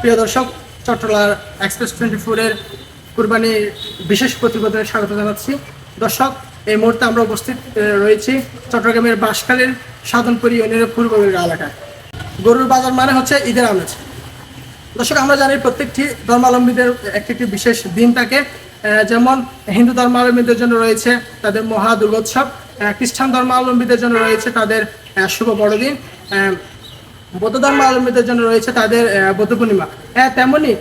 প্রিয় দর্শক, চট্টলার এক্সপ্রেস 24 এর কুরবানি বিশেষ প্রতিবেদনে স্বাগত জানাচ্ছি। দর্শক, এই মুহূর্তে আমরা উপস্থিত রয়েছি চট্টগ্রামের বাঁশখালীর সাধনপুর ইউনিয়নের পূর্ব এলাকায়। গরুর বাজার মানে হচ্ছে ঈদের আমেজ। দর্শক, আমরা জানি প্রত্যেকটি ধর্মাবলম্বীদের একটি বিশেষ দিন থাকে। যেমন হিন্দু ধর্মাবলম্বীদের জন্য রয়েছে তাদের মহা দুর্গোৎসব, খ্রিস্টান ধর্মাবলম্বীদের জন্য রয়েছে তাদের শুভ বড়দিন, বৌদ্ধ ধর্মাবলম্বীদের জন্য রয়েছে তাদের বৌদ্ধ পূর্ণিমা। তেমনি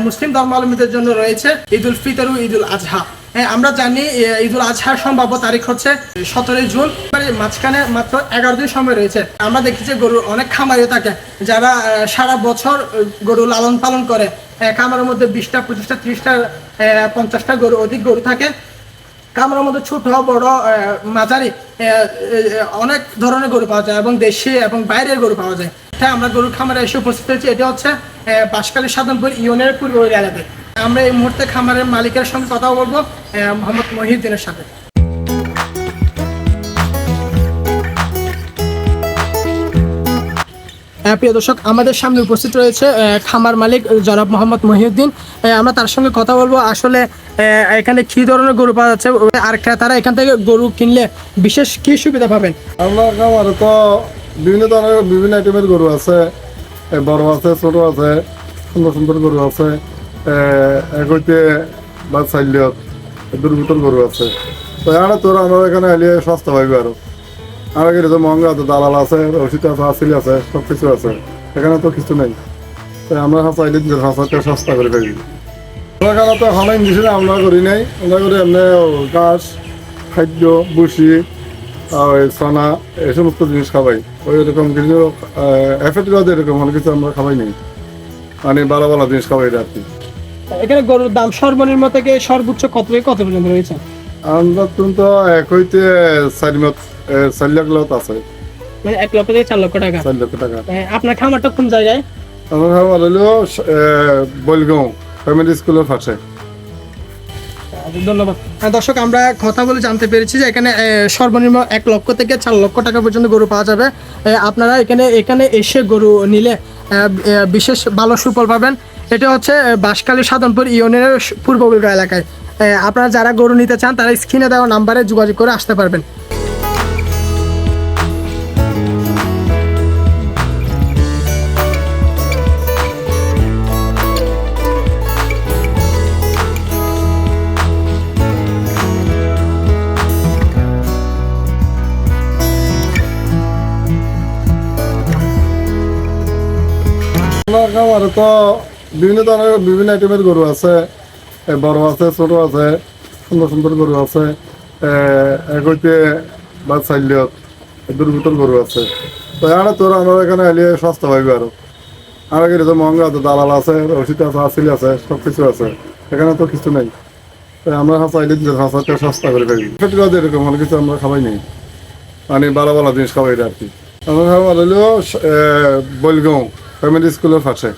মুসলিম ধর্মাবলম্বীদের জন্য রয়েছে ঈদ উল ফিতর ও ঈদ উল আজহা। আমরা জানি ঈদ উল আজহার সম্ভাব্য তারিখ হচ্ছে 17 জুন। মাঝখানে মাত্র 11 দিন সময় রয়েছে। আমরা দেখি যে গরুর অনেক খামারিও থাকে যারা সারা বছর গরু লালন পালন করে। খামারের মধ্যে 20টা 25টা 30টা 50টা গরু অধিক গরু থাকে। খামারের মধ্যে ছোট বড় মাঝারি অনেক ধরনের গরু পাওয়া যায় এবং দেশি এবং বাইরের গরু পাওয়া যায়। আমরা গরুর খামারে এসে উপস্থিত হয়েছি। এটা হচ্ছে বাঁশখালীর সাধনপুর ইউনিয়নের পূর্ব এলাকাতে। আমরা এই মুহূর্তে খামারের মালিকের সঙ্গে কথা বলবো, মোহাম্মদ মহিউদ্দিনের সাথে। প্রিয় দর্শক, আমাদের সামনে উপস্থিত রয়েছে খামার মালিক জনাব মোহাম্মদ মহিউদ্দিন। আমরা তার সঙ্গে কথা বলবো আসলে এখানে কি ধরনের গরু পাওয়া যাচ্ছে আর তারা এখান থেকে গরু কিনলে বিশেষ কি সুবিধা পাবেন। আমরা খামারে তো বিভিন্ন ধরনের বিভিন্ন আইটেমের গরু আছে, বড় আছে, ছোট আছে, সুন্দর সুন্দর গরু আছে, একইতে বা চাইলিয়ত দুর্বৃত্তর গরু আছে। তো এখানে তোর আমরা এখানে এলিয়ে সস্তা পাইবে আরো। আর আগে তো মহঙ্গা আছে, দালাল আছে, রসিদ আছে, আসিল আছে, সব কিছু আছে। এখানে তো কিছু নেই। তো আমরা চাইলে সস্তা করে পাইবি। এখানে তো এখন ইংলিশে আমরা করি নাই, আমরা করি এমনি ঘাস, খাদ্য, বুসি, সোনা, এই সমস্ত জিনিস খাবাই। ওই এরকম কিছু এফেক্ট এরকম অনেক কিছু আমরা খাবাই নেই, মানে ভালো ভালো জিনিস খাবাই আর কি। এখানে গরুর দাম সর্বনিম্ন থেকে সর্বোচ্চ কত থেকে কত পর্যন্ত রয়েছে? আমরা তো এক হইতে 4 লাখ লোক আছে, মানে 1 লক্ষ থেকে 4 লক্ষ টাকা। 4 লক্ষ টাকা। আপনার খামারটা কোন জায়গায়? আমার খাবার হলো বলগাঁও ফ্যামিলি স্কুলের পাশে। ধন্যবাদ। দর্শক, আমরা কথা বলে জানতে পেরেছি যে এখানে সর্বনিম্ন 1 লক্ষ থেকে 4 লক্ষ টাকা পর্যন্ত গরু পাওয়া যাবে। আপনারা এখানে এসে গরু নিলে বিশেষ ভালো সুফল পাবেন। এটা হচ্ছে বাঁশখালী সাধনপুর ইউনিয়নের পূর্ব এলাকায়। আপনারা যারা গরু নিতে চান তারা স্ক্রিনে দেওয়া নাম্বারে যোগাযোগ করে আসতে পারবেন। আমার খামারে তো বিভিন্ন ধরনের বিভিন্ন আইটেমের গরু আছে, বড় আছে, ছোট আছে, সুন্দর সুন্দর গরু আছে, একইতে বা চাইলিয়ত দুর্বৃত্তর গরু আছে। তো এখানে তোর আমরা এখানে এলিয়ে সস্তা পাইবে আরো। আর আগে তো মহঙ্গা আছে, দালাল আছে, রসিদ আছে, আসিল আছে, সব কিছু আছে। এখানে তো কিছু নেই। আমরা চাইলে সস্তা করে পাইবি। এরকম অনেক কিছু আমরা খাবাই নেই, মানে ভালো ভালো জিনিস খাবাই আর কি। আমার খাবার হলো বলগাঁও ফ্যামিলি স্কুলের পাশে।